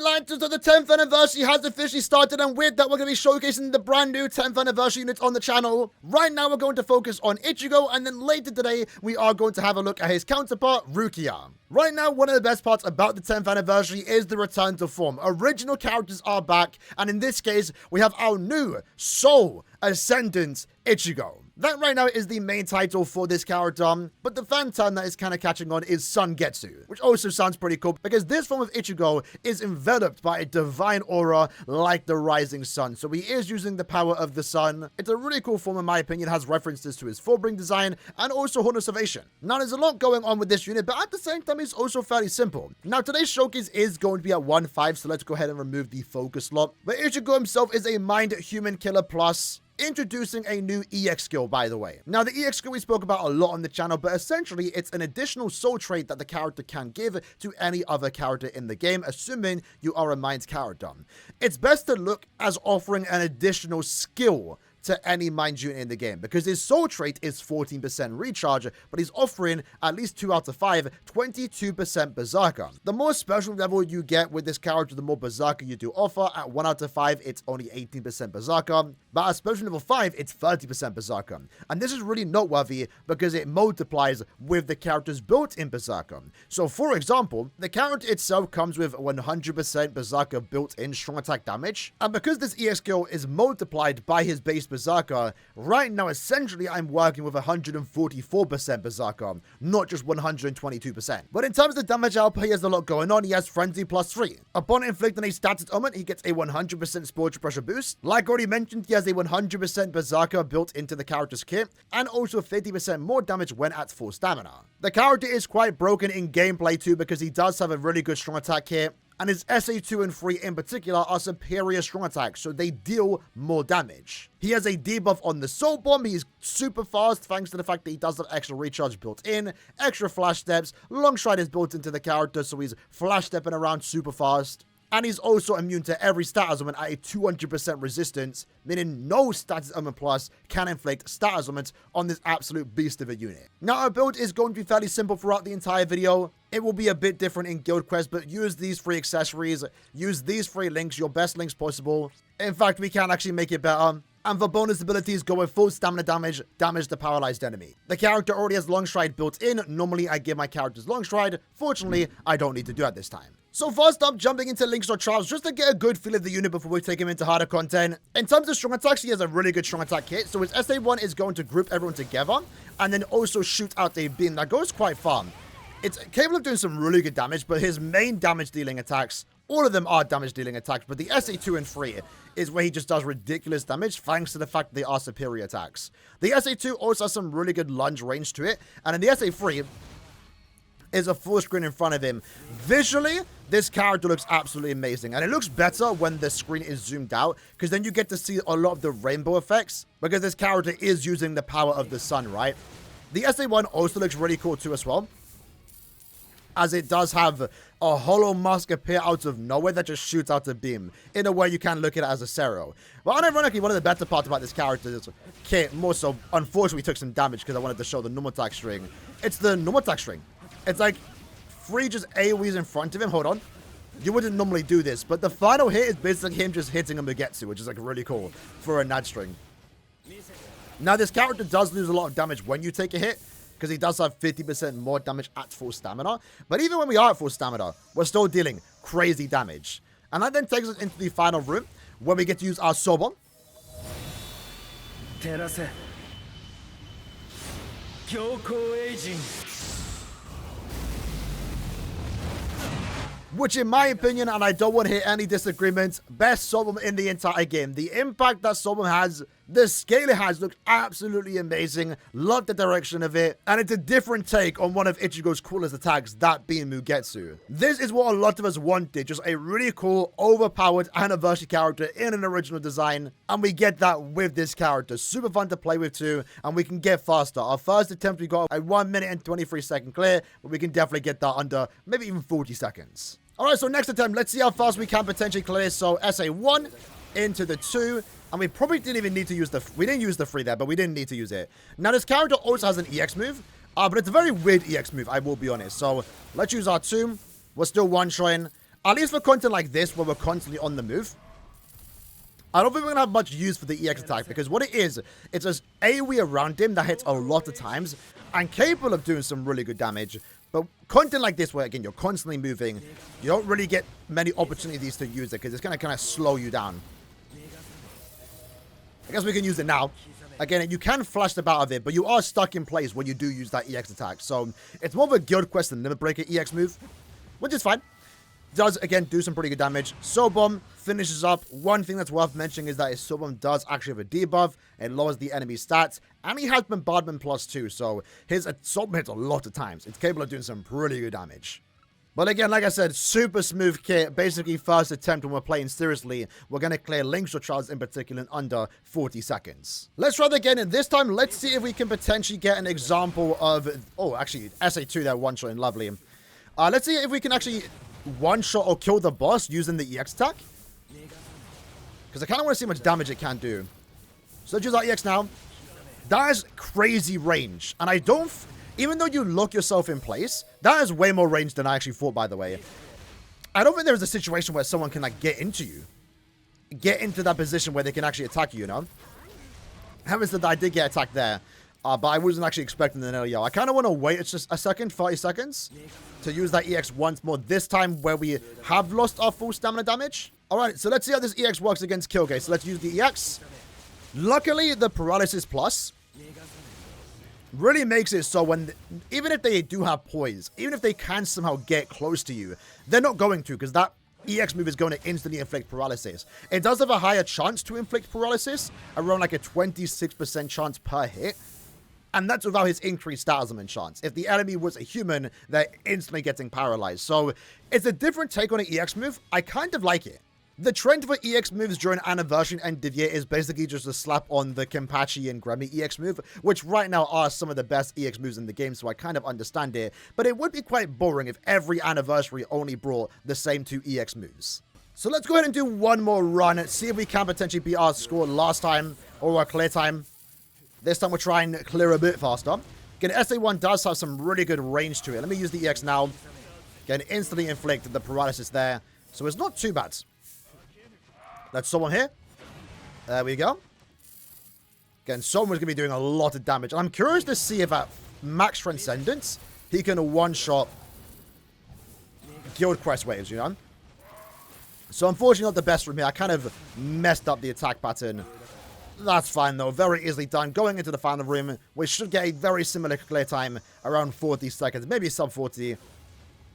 Alright, Lanterns, so the 10th anniversary has officially started, and with that, we're going to be showcasing the brand new 10th anniversary units on the channel. Right now, we're going to focus on Ichigo, and then later today, we are going to have a look at his counterpart, Rukia. Right now, one of the best parts about the 10th anniversary is the return to form. Original characters are back, and in this case, we have our new Soul Ascendant Ichigo. That right now is the main title for this character, but the fan term that is kind of catching on is Sungetsu, which also sounds pretty cool because this form of Ichigo is enveloped by a divine aura like the rising sun. So he is using the power of the sun. It's a really cool form in my opinion, it has references to his Fullbring design and also Horn of Salvation. Now there's a lot going on with this unit, but at the same time it's also fairly simple. Now today's showcase is going to be at 1-5, so let's go ahead and remove the focus slot. But Ichigo himself is a Mind Human Killer Plus, introducing a new EX skill, by the way. Now, the EX skill we spoke about a lot on the channel, but essentially, it's an additional soul trait that the character can give to any other character in the game, assuming you are a Mind character. It's best to look as offering an additional skill to any Mind unit in the game, because his soul trait is 14% recharge, but he's offering at least 2 out of 5, 22% Berserker. The more special level you get with this character, the more Berserker you do offer. At 1 out of 5, it's only 18% Berserker, but at special level 5, it's 30% Berserker. And this is really noteworthy because it multiplies with the character's built-in Berserker. So for example, the character itself comes with 100% Berserker built-in strong attack damage, and because this EX skill is multiplied by his base Berserker, right now essentially I'm working with 144% Berserker, not just 122%. But in terms of damage output, he has a lot going on. He has Frenzy +3. Upon inflicting a status ailment, he gets a 100% spiritual pressure boost. Like already mentioned, he has a 100% Berserker built into the character's kit, and also 50% more damage when at full stamina. The character is quite broken in gameplay too, because he does have a really good strong attack kit, and his SA2 and 3 in particular are superior strong attacks, so they deal more damage. He has a debuff on the Soul Bomb. He's super fast thanks to the fact that he does have extra recharge built in, extra flash steps, long stride is built into the character, so he's flash stepping around super fast. And he's also immune to every status ailment at a 200% resistance, meaning no status ailment plus can inflict status ailments on this absolute beast of a unit. Now, our build is going to be fairly simple throughout the entire video. It will be a bit different in Guild Quest, but use these 3 accessories, use these 3 links, your best links possible. In fact, we can actually make it better. And for bonus abilities, go with full stamina damage, damage the paralyzed enemy. The character already has long stride built in. Normally, I give my characters long stride. Fortunately, I don't need to do that this time. So first up, jumping into links or trials just to get a good feel of the unit before we take him into harder content. In terms of strong attacks, he has a really good strong attack kit. So his SA1 is going to group everyone together and then also shoot out a beam that goes quite far. It's capable of doing some really good damage, but his main damage dealing attacks, all of them are damage dealing attacks, but the SA2 and 3 is where he just does ridiculous damage thanks to the fact that they are superior attacks. The SA2 also has some really good lunge range to it, and in the SA3 is a full screen in front of him. Visually, this character looks absolutely amazing, and it looks better when the screen is zoomed out, because then you get to see a lot of the rainbow effects, because this character is using the power of the sun, right? The SA1 also looks really cool too as well, as it does have a hollow mask appear out of nowhere that just shoots out a beam. In a way, you can look at it as a Zero. But unironically, one of the better parts about this character is kit, more so, unfortunately, took some damage because I wanted to show the normal attack string. It's the normal attack string. It's like 3 just AoEs in front of him. Hold on. You wouldn't normally do this, but the final hit is basically him just hitting a Mugetsu, which is like really cool for a Nad string. Now, this character does lose a lot of damage when you take a hit, because he does have 50% more damage at full stamina. But even when we are at full stamina, we're still dealing crazy damage. And that then takes us into the final room, where we get to use our Soul Bomb. Which, in my opinion, and I don't want to hear any disagreements, best Soul Bomb in the entire game. The impact that Soul Bomb has, the scale it has, looks absolutely amazing. Love the direction of it. And it's a different take on one of Ichigo's coolest attacks, that being Mugetsu. This is what a lot of us wanted, just a really cool, overpowered anniversary character in an original design. And we get that with this character. Super fun to play with too, and we can get faster. Our first attempt, we got a 1 minute and 23 second clear, but we can definitely get that under maybe even 40 seconds. Alright, so next attempt, let's see how fast we can potentially clear. So SA1 into the 2, and we probably didn't even need to use the, we didn't use the 3 there, but we didn't need to use it. Now this character also has an EX move, but it's a very weird EX move, I will be honest. So let's use our 2, we're still one-shotting, At least for content like this, where we're constantly on the move, I don't think we're going to have much use for the EX attack, because what it is, it's just AoE around him that hits a lot of times and capable of doing some really good damage. But content like this, where again, you're constantly moving, you don't really get many opportunities to use it, because it's going to kind of slow you down. I guess we can use it now. Again, you can flash the bat of it, but you are stuck in place when you do use that EX attack. So it's more of a guild quest than Limit Breaker EX move, which is fine. Does, again, do some pretty good damage. Soul Bomb finishes up. One thing that's worth mentioning is that his Soul Bomb does actually have a debuff. It lowers the enemy stats. And he has Bombardment +2. So his Soul Bomb hits a lot of times. It's capable of doing some pretty good damage. But again, like I said, super smooth kit. Basically, first attempt when we're playing seriously. We're going to clear Link's Trials in particular in under 40 seconds. Let's try that again. And this time, let's see if we can potentially get an example of... Oh, actually, SA2 there, one-shot and lovely. Let's see if we can actually... one-shot or kill the boss using the EX attack. Because I kind of want to see how much damage it can do. So let's use our EX now. That is crazy range. And I don't... even though you lock yourself in place, that is way more range than I actually thought, by the way. I don't think there's a situation where someone can, like, get into you. Get into that position where they can actually attack you, you know? Having said that, I did get attacked there. But I wasn't actually expecting an LEO. I kind of want to wait just a second, 30 seconds, to use that EX once more. This time where we have lost our full stamina damage. Alright, so let's see how this EX works against Killgate. So let's use the EX. Luckily, the Paralysis Plus really makes it so when... even if they do have poise, even if they can somehow get close to you, they're not going to, because that EX move is going to instantly inflict paralysis. It does have a higher chance to inflict paralysis, around like a 26% chance per hit. And that's without his increased status and chance. If the enemy was a human, they're instantly getting paralyzed. So it's a different take on an EX move. I kind of like it. The trend for EX moves during Anniversary and End of Year is basically just a slap on the Kenpachi and Gremmy EX move, which right now are some of the best EX moves in the game, so I kind of understand it. But it would be quite boring if every Anniversary only brought the same two EX moves. So let's go ahead and do one more run and see if we can potentially beat our score last time, or our clear time. This time we'll try and clear a bit faster. Again, SA1 does have some really good range to it. Let me use the EX now. Again, instantly inflict the paralysis there. So it's not too bad. Let's someone here. There we go. Again, someone's going to be doing a lot of damage. And I'm curious to see if at max Transcendence, he can one-shot Guild Quest waves, you know? So unfortunately not the best from here. I kind of messed up the attack pattern. That's fine, though. Very easily done. Going into the final room, we should get a very similar clear time, around 40 seconds, maybe sub 40.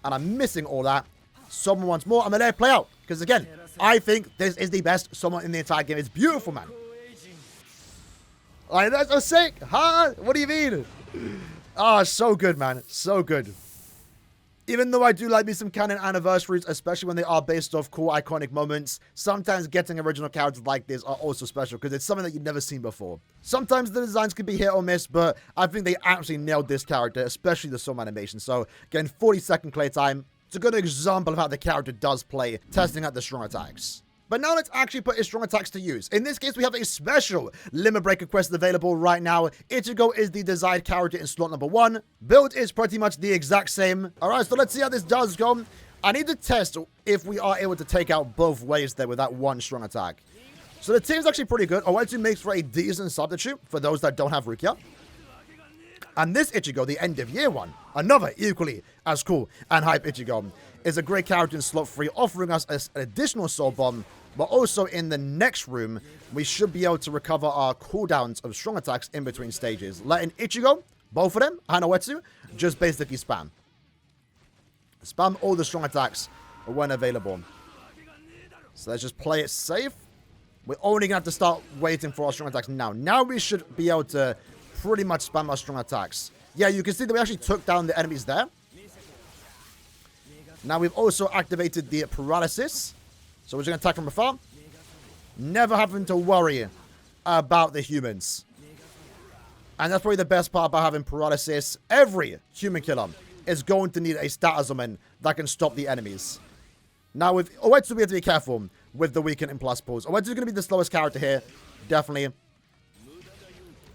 And I'm missing all that. Someone once more. I'm going to let it play out. Because, again, I think this is the best Someone in the entire game. It's beautiful, man. Like, that's so sick. Huh? What do you mean? Ah, so good, man. So good. Even though I do like me some canon anniversaries, especially when they are based off cool, iconic moments, sometimes getting original characters like this are also special because it's something that you've never seen before. Sometimes the designs can be hit or miss, but I think they actually nailed this character, especially the Soul animation. So, again, 40-second clear time. It's a good example of how the character does play, testing out the strong attacks. But now let's actually put his strong attacks to use. In this case, we have a special Limit Breaker quest available right now. Ichigo is the desired character in slot number 1. Build is pretty much the exact same. Alright, so let's see how this does go. I need to test if we are able to take out both waves there with that one strong attack. So the team's actually pretty good. Oetsu makes for a decent substitute for those that don't have Rukia. And this Ichigo, the end of year one, another equally as cool and hype Ichigo, is a great character in slot 3, offering us an additional Soul Bomb, but also in the next room, we should be able to recover our cooldowns of strong attacks in between stages, letting Ichigo, both of them, and Oetsu, just basically spam. Spam all the strong attacks when available. So let's just play it safe. We're only going to have to start waiting for our strong attacks now. Now we should be able to pretty much spam our strong attacks. Yeah, you can see that we actually took down the enemies there. Now we've also activated the paralysis. So we're just going to attack from afar. Never having to worry about the humans. And that's probably the best part about having paralysis. Every human killer is going to need a status summon that can stop the enemies. Now with Oetsu, we have to be careful with the weaken and plus pulls. Oetsu is going to be the slowest character here. Definitely.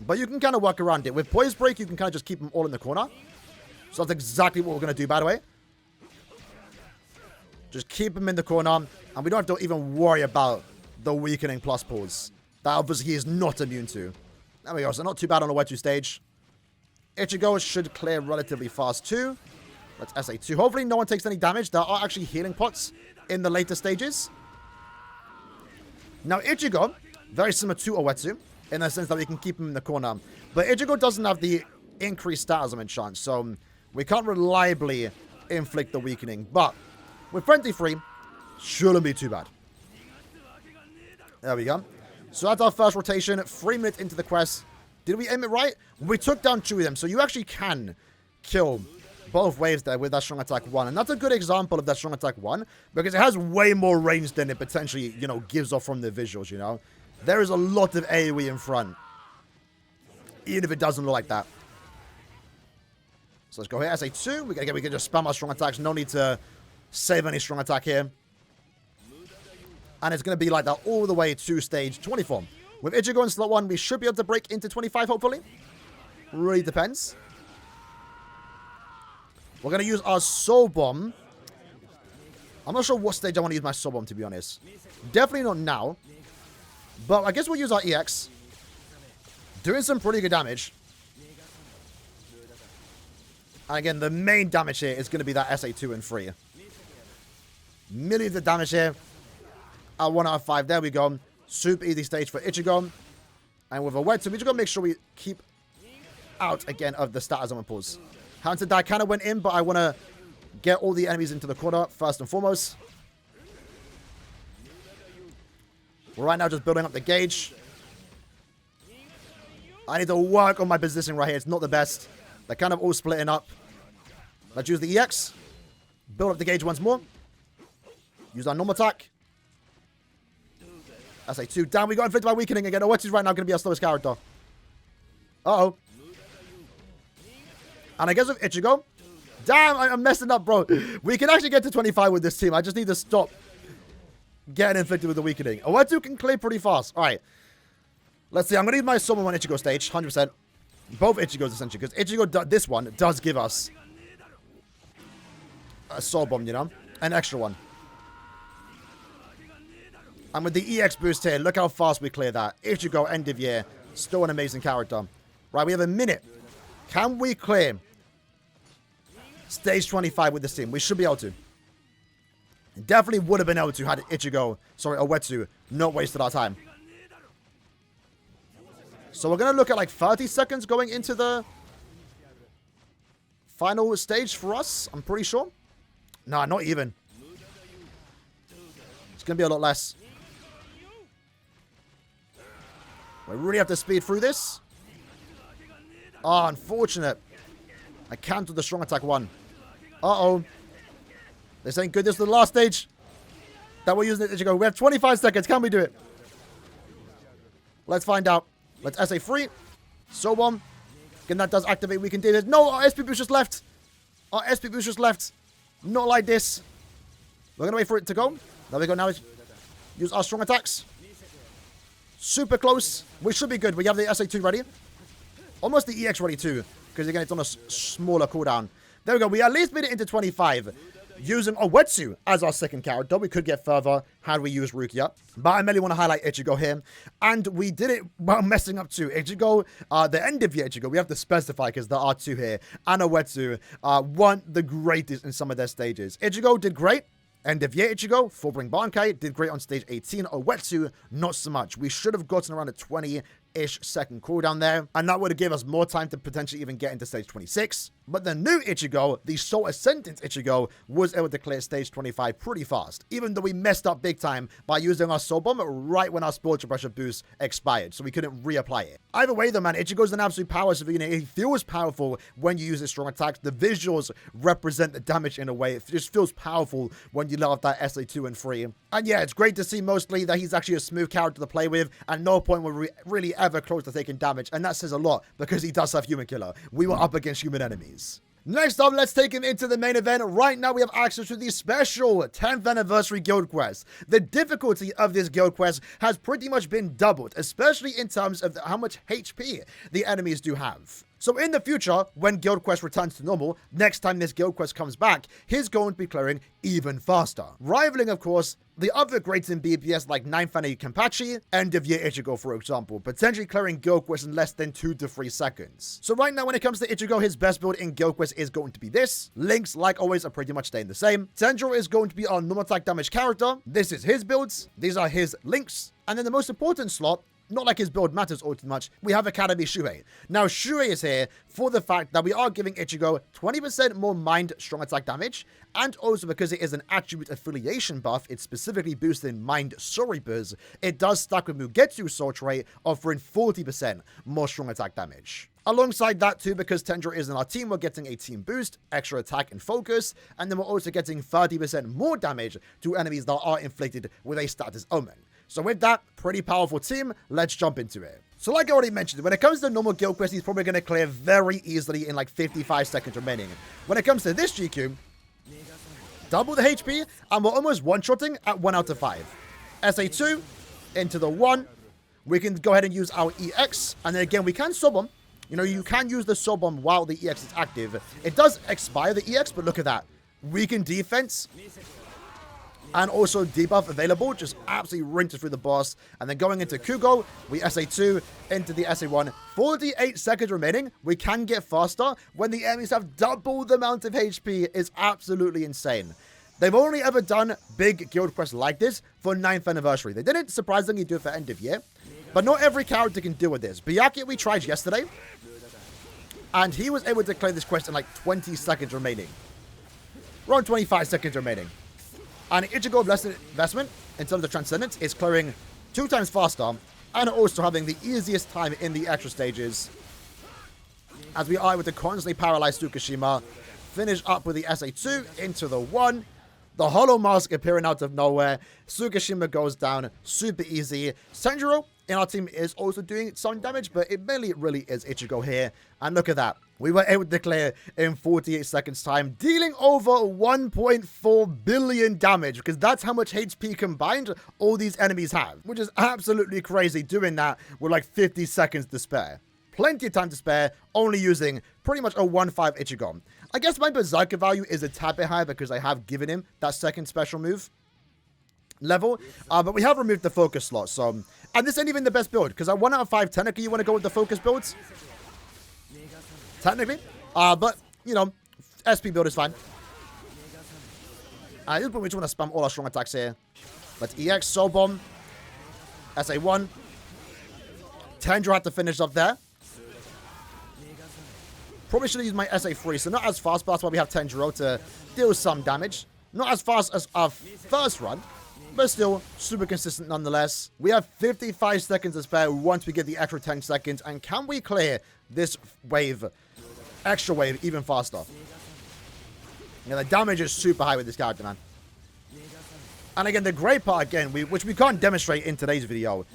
But you can kind of work around it. With Poise Break, you can kind of just keep them all in the corner. So that's exactly what we're going to do, by the way. Just keep him in the corner, and we don't have to even worry about the weakening plus pulls. That obviously he is not immune to. There we go, so not too bad on the Wetsu stage. Ichigo should clear relatively fast too. Let's SA2. Hopefully no one takes any damage. There are actually healing pots in the later stages. Now Ichigo, very similar to Owetsu, in the sense that we can keep him in the corner. But Ichigo doesn't have the increased status chance, so we can't reliably inflict the weakening. But with Frenzy Free, shouldn't be too bad. There we go. So that's our first rotation. 3 minutes into the quest. Did we aim it right? We took down 2 of them, so you actually can kill both waves there with that strong attack 1. And that's a good example of that strong attack 1, because it has way more range than it potentially, you know, gives off from the visuals, you know. There is a lot of AoE in front, even if it doesn't look like that. So let's go here, SA2. We can just spam our strong attacks. No need to save any strong attack here. And it's going to be like that all the way to stage 24. With Ichigo in slot 1, we should be able to break into 25, hopefully. Really depends. We're going to use our Soul Bomb. I'm not sure what stage I want to use my Soul Bomb, to be honest. Definitely not now. But I guess we'll use our EX. Doing some pretty good damage. And again, the main damage here is going to be that SA2 and 3. Millions of damage here. 1 out of 5. There we go. Super easy stage for Ichigo. And with a Wetsu, we just got to make sure we keep out again of the status on pulls. Haunted Die kind of went in, but I want to get all the enemies into the corner first and foremost. We're right now just building up the gauge. I need to work on my positioning right here. It's not the best. They're kind of all splitting up. Let's use the EX. Build up the gauge once more. Use our normal attack. SA2 down. We got inflicted by weakening again. Owetsu's right now going to be our slowest character. Uh-oh. And I guess with Ichigo. Damn, I'm messing up, bro. We can actually get to 25 with this team. I just need to stop getting inflicted with the weakening. Owetsu can clear pretty fast. All right. Let's see. I'm going to use my Summon on Ichigo stage. 100%. Both Ichigos, essentially. Because Ichigo, this one, does give us a Soul Bomb, you know? An extra one. And with the EX boost here, look how fast we clear that. Ichigo, end of year. Still an amazing character. Right, we have a minute. Can we clear stage 25 with this team? We should be able to. Definitely would have been able to had Owetsu not wasted our time. So we're going to look at like 30 seconds going into the final stage for us, I'm pretty sure. Nah, not even. It's going to be a lot less. We really have to speed through this. Oh, unfortunate. I cancelled the strong attack 1. Uh-oh. This ain't good. This is the last stage that we're using it. Ichigo. We have 25 seconds. Can we do it? Let's find out. Let's SA free. Soul Bomb. Again, that does activate. We can do this. No, our SP boost just left. Our SP boost just left. Not like this. We're going to wait for it to go. There we go. Now use our strong attacks. Super close. We should be good. We have the SA2 ready. Almost the EX ready too. Because again, it's on a smaller cooldown. There we go. We at least made it into 25. Using Owetsu as our second character. We could get further had we used Rukia. But I mainly want to highlight Ichigo here. And we did it while messing up too. Ichigo, the end of year Ichigo, we have to specify because there are 2 here. And Owetsu weren't the greatest in some of their stages. Ichigo did great. End of year Ichigo, Fullbring Bankai, did great on stage 18. Owetsu, not so much. We should have gotten around a 20-ish second cooldown there, and that would have given us more time to potentially even get into stage 26. But the new Ichigo, the Soul Ascendant Ichigo, was able to clear stage 25 pretty fast, even though we messed up big time by using our Soul Bomb right when our Spiritual Pressure boost expired, so we couldn't reapply it. Either way though, man, Ichigo's an absolute power unit. He feels powerful when you use his strong attacks. The visuals represent the damage in a way. It just feels powerful when you let off that SA2 and 3. And yeah, it's great to see mostly that he's actually a smooth character to play with, and no point were we really ever close to taking damage, and that says a lot because he does have Human Killer. We were up against human enemies. Next up, let's take him into the main event. Right now, we have access to the special 10th anniversary guild quest. The difficulty of this guild quest has pretty much been doubled, especially in terms of how much HP the enemies do have. So in the future, when Guild Quest returns to normal, next time this Guild Quest comes back, he's going to be clearing even faster. Rivaling, of course, the other greats in BPS like 9th Annie Kenpachi, End of Year Ichigo, for example, potentially clearing Guild Quest in less than 2 to 3 seconds. So right now, when it comes to Ichigo, his best build in Guild Quest is going to be this. Links, like always, are pretty much staying the same. Tenjiro is going to be our normal attack damage character. This is his builds. These are his links. And then the most important slot, not like his build matters all too much, we have Academy Shuhei. Now, Shuhei is here for the fact that we are giving Ichigo 20% more mind strong attack damage, and also because it is an attribute affiliation buff, it's specifically boosting mind Soribus, it does stack with Mugetsu's soul trait, offering 40% more strong attack damage. Alongside that too, because Tenjiro is in our team, we're getting a team boost, extra attack and focus, and then we're also getting 30% more damage to enemies that are inflicted with a status omen. So with that, pretty powerful team, let's jump into it. So like I already mentioned, when it comes to normal Guild Quest, he's probably going to clear very easily in like 55 seconds remaining. When it comes to this GQ, double the HP, and we're almost one-shotting at 1 out of 5. SA2, into the 1, we can go ahead and use our EX, and then again, we can sub bomb. You know, you can use the sub bomb while the EX is active. It does expire the EX, but look at that. Weaken defense. And also debuff available, just absolutely rinses through the boss. And then going into Kugo, we SA2 into the SA1. 48 seconds remaining. We can get faster when the enemies have double the amount of HP. It's absolutely insane. They've only ever done big guild quests like this for 9th anniversary. They didn't surprisingly do it for end of year, but not every character can deal with this. Byakuya we tried yesterday, and he was able to clear this quest in like 20 seconds remaining. Around 25 seconds remaining. And Ichigo Blessed Investment, in terms of Transcendence, is clearing 2 times faster, and also having the easiest time in the extra stages, as we are able to constantly paralyze Tsukishima, finish up with the SA2 into the 1, the Hollow Mask appearing out of nowhere, Tsukishima goes down, super easy. Senjiro in our team is also doing some damage, but it mainly really is Ichigo here, and look at that. We were able to clear in 48 seconds time, dealing over 1.4 billion damage, because that's how much HP combined all these enemies have, which is absolutely crazy doing that with like 50 seconds to spare. Plenty of time to spare, only using pretty much a 1-5 Ichigo. I guess my Berserker value is a tad bit higher because I have given him that second special move level, but we have removed the focus slot, so... And this ain't even the best build, because at 1 out of 5, technically you want to go with the focus builds. Technically. But, you know, SP build is fine. This point we just want to spam all our strong attacks here. Let's EX, Soul Bomb, SA1. Tenjiro had to finish off there. Probably should have used my SA3, so not as fast, but that's why we have Tenjiro to deal some damage. Not as fast as our first run, but still super consistent nonetheless. We have 55 seconds to spare once we get the extra 10 seconds, and can we clear this wave, extra wave, even faster? Yeah, the damage is super high with this character, man. And again, the great part, again, which we can't demonstrate in today's video,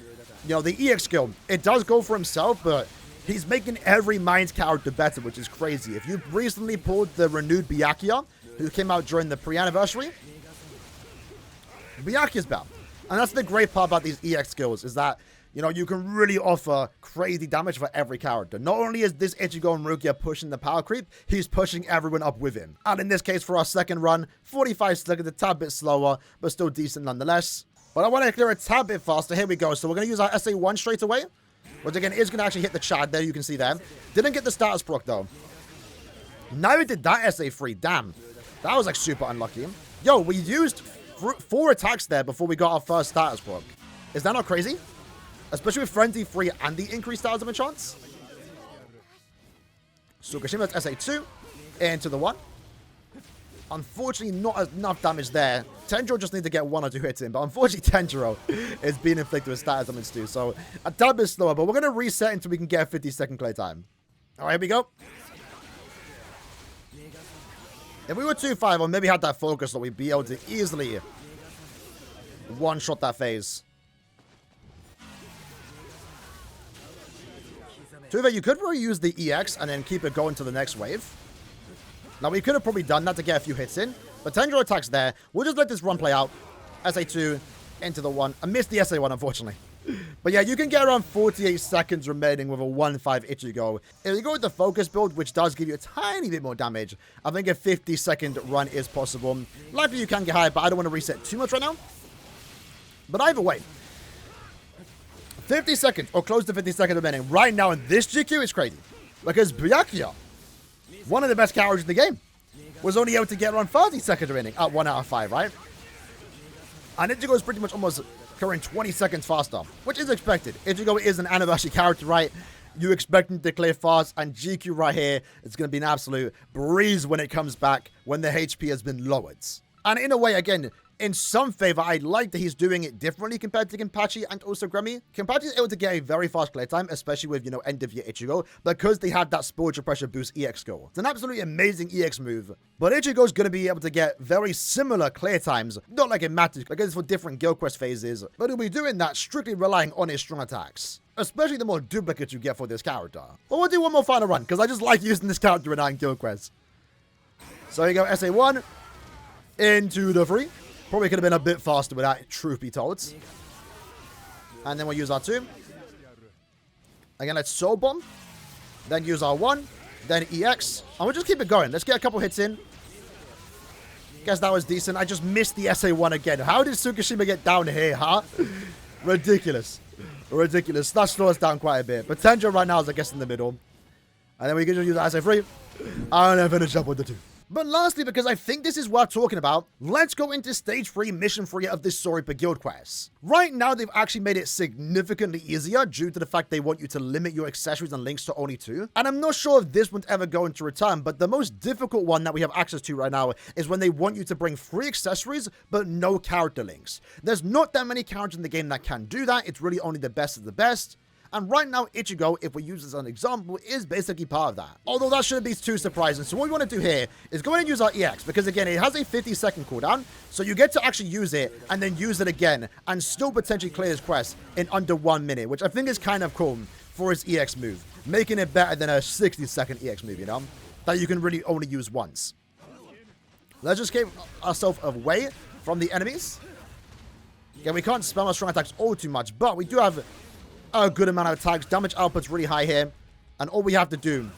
you know, the EX skill, it does go for himself, but he's making every Mind's character better, which is crazy. If you recently pulled the renewed Byakuya, who came out during the pre-anniversary, Byakuya's better. And that's the great part about these EX skills, is that, you know, you can really offer crazy damage for every character. Not only is this Ichigo and Rukia pushing the power creep, he's pushing everyone up with him. And in this case, for our second run, 45 seconds, a tad bit slower, but still decent nonetheless. But I want to clear a tad bit faster. Here we go. So we're going to use our SA1 straight away, which again is going to actually hit the Chad there, you can see there. Didn't get the status proc though. Now we did that SA3, damn. That was like super unlucky. Yo, we used 4 attacks there before we got our first status proc. Is that not crazy? Especially with Frenzy 3 and the increased status of chance. Tsukishima's SA2 into the 1. Unfortunately, not enough damage there. Tenjiro just need to get 1 or 2 hits in, but unfortunately Tenjiro is being inflicted with status damage too, so a tad bit slower, but we're going to reset until we can get a 50-second clear time. Alright, here we go. If we were 2-5 or maybe had that focus, so we'd be able to easily one-shot that phase. Tuve, you could really use the EX and then keep it going to the next wave. Now, we could have probably done that to get a few hits in, but Tenjiro attacks there. We'll just let this run play out. SA2 into the 1. I missed the SA1, unfortunately. But yeah, you can get around 48 seconds remaining with a 1-5 Ichigo. If you go with the focus build, which does give you a tiny bit more damage, I think a 50-second run is possible. Likely you can get higher, but I don't want to reset too much right now. But either way, 50 seconds, or close to 50 seconds remaining right now in this GQ is crazy. Because Byakuya, one of the best characters in the game, was only able to get around 30 seconds remaining at 1 out of 5, right? And Ichigo is pretty much almost current 20 seconds faster, which is expected. Ichigo is an anniversary character, right? You expect him to clear fast, and GQ right here is going to be an absolute breeze when it comes back, when the HP has been lowered. And in a way, again, in some favor, I like that he's doing it differently compared to Kenpachi and also Grammy. Kenpachi is able to get a very fast clear time, especially with, end of year Ichigo, because they have that spiritual pressure boost EX skill. It's an absolutely amazing EX move, but Ichigo's going to be able to get very similar clear times, not like it matters, because it's for different guild quest phases, but he'll be doing that strictly relying on his strong attacks, especially the more duplicates you get for this character. But we'll do one more final run, because I just like using this character in guild quests. So you go SA1, into the 3. Probably could have been a bit faster with that, truth be told. And then we'll use our 2. Again, let's Soul Bomb. Then use our 1. Then EX. And we'll just keep it going. Let's get a couple hits in. Guess that was decent. I just missed the SA1 again. How did Tsukishima get down here, huh? Ridiculous. Ridiculous. That slows us down quite a bit. But Tenjo right now is, I guess, in the middle. And then we can just use the SA3. And then finish up with the 2. But lastly, because I think this is worth talking about, let's go into Stage 3, Mission 3 of this Sorry per Guild quest. Right now, they've actually made it significantly easier due to the fact they want you to limit your accessories and links to only 2. And I'm not sure if this one's ever going to return, but the most difficult one that we have access to right now is when they want you to bring 3 accessories, but no character links. There's not that many characters in the game that can do that. It's really only the best of the best. And right now, Ichigo, if we use this as an example, is basically part of that. Although that shouldn't be too surprising. So what we want to do here is go ahead and use our EX. Because again, it has a 50-second cooldown. So you get to actually use it and then use it again. And still potentially clear this quest in under 1 minute. Which I think is kind of cool for his EX move. Making it better than a 60-second EX move, that you can really only use once. Let's just keep ourselves away from the enemies. Again, we can't spam our strong attacks all too much. But we do have a good amount of attacks. Damage output's really high here. And all we have to do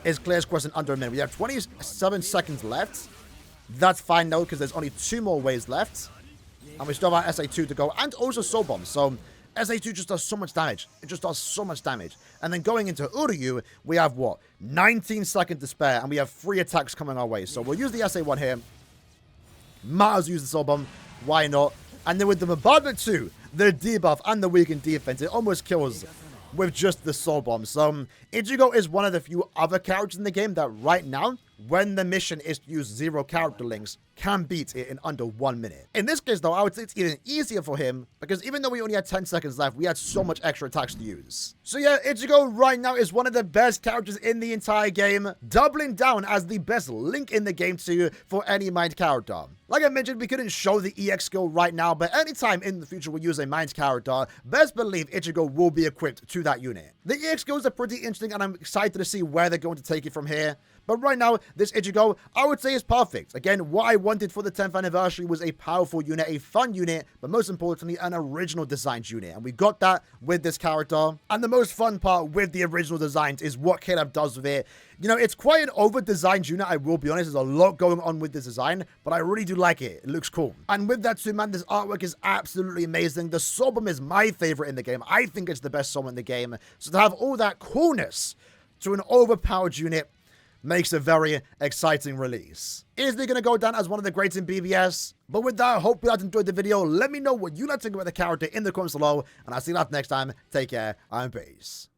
is clear this quest in under a minute. We have 27 seconds left. That's fine though, because there's only 2 more waves left. And we still have our SA2 to go. And also Soul Bomb. So SA2 just does so much damage. It just does so much damage. And then going into Uryu, we have what? 19 seconds to spare. And we have 3 attacks coming our way. So we'll use the SA1 here. Might as well use the Soul Bomb. Why not? And then with the Bombardment 2, the debuff and the weakened defense, it almost kills with just the Soul Bomb. So Ichigo is one of the few other characters in the game that right now, when the mission is to use 0 character links, can beat it in under 1 minute. In this case though, I would say it's even easier for him, because even though we only had 10 seconds left, we had so much extra attacks to use. So yeah, Ichigo right now is one of the best characters in the entire game, doubling down as the best link in the game too for any mind character. Like I mentioned, we couldn't show the EX skill right now, but anytime in the future we use a mind character, best believe Ichigo will be equipped to that unit. The EX skills are pretty interesting, and I'm excited to see where they're going to take it from here. But right now, this Ichigo, I would say, is perfect. Again, what I wanted for the 10th anniversary was a powerful unit, a fun unit, but most importantly, an original designed unit. And we got that with this character. And the most fun part with the original designs is what Caleb does with it. It's quite an over-designed unit, I will be honest. There's a lot going on with this design, but I really do like it. It looks cool. And with that too, man, this artwork is absolutely amazing. The Soul Bomb is my favorite in the game. I think it's the best Soul Bomb in the game. So to have all that coolness to an overpowered unit makes a very exciting release. Is he going to go down as one of the greats in BBS? But with that, I hope you guys enjoyed the video. Let me know what you like to think about the character in the comments below, and I'll see you guys next time. Take care and peace.